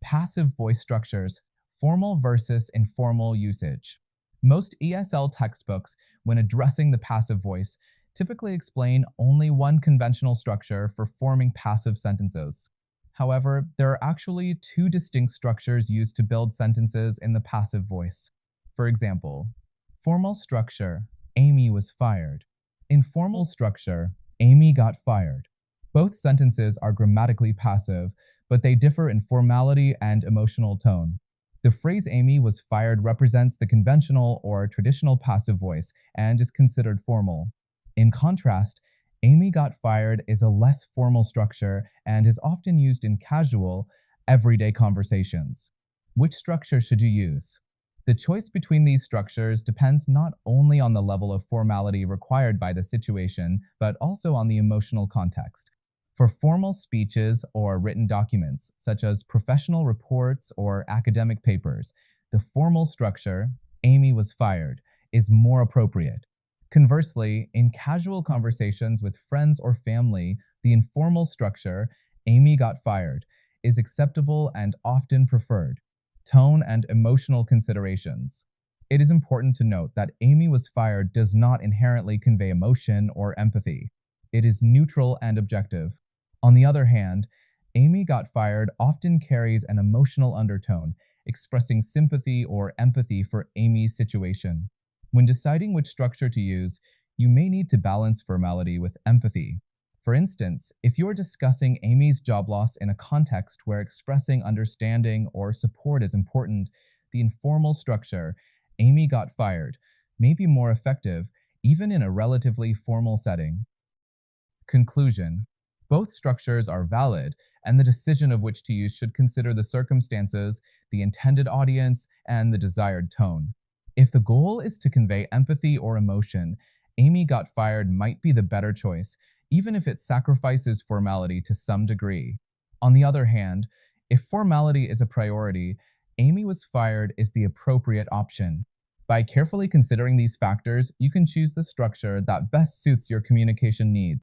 Passive voice structures, formal versus informal usage. Most ESL textbooks, when addressing the passive voice, typically explain only one conventional structure for forming passive sentences. However, there are actually two distinct structures used to build sentences in the passive voice. For example, formal structure, Amy was fired. Informal structure, Amy got fired. Both sentences are grammatically passive, but they differ in formality and emotional tone. The phrase Amy was fired represents the conventional or traditional passive voice and is considered formal. In contrast, Amy got fired is a less formal structure and is often used in casual, everyday conversations. Which structure should you use? The choice between these structures depends not only on the level of formality required by the situation, but also on the emotional context. For formal speeches or written documents, such as professional reports or academic papers, the formal structure, Amy was fired, is more appropriate. Conversely, in casual conversations with friends or family, the informal structure, Amy got fired, is acceptable and often preferred. Tone and emotional considerations. It is important to note that Amy was fired does not inherently convey emotion or empathy. It is neutral and objective. On the other hand, Amy got fired often carries an emotional undertone, expressing sympathy or empathy for Amy's situation. When deciding which structure to use, you may need to balance formality with empathy. For instance, if you're discussing Amy's job loss in a context where expressing understanding or support is important, the informal structure, Amy got fired, may be more effective even in a relatively formal setting. Conclusion. Both structures are valid, and the decision of which to use should consider the circumstances, the intended audience, and the desired tone. If the goal is to convey empathy or emotion, Amy got fired might be the better choice, even if it sacrifices formality to some degree. On the other hand, if formality is a priority, Amy was fired is the appropriate option. By carefully considering these factors, you can choose the structure that best suits your communication needs.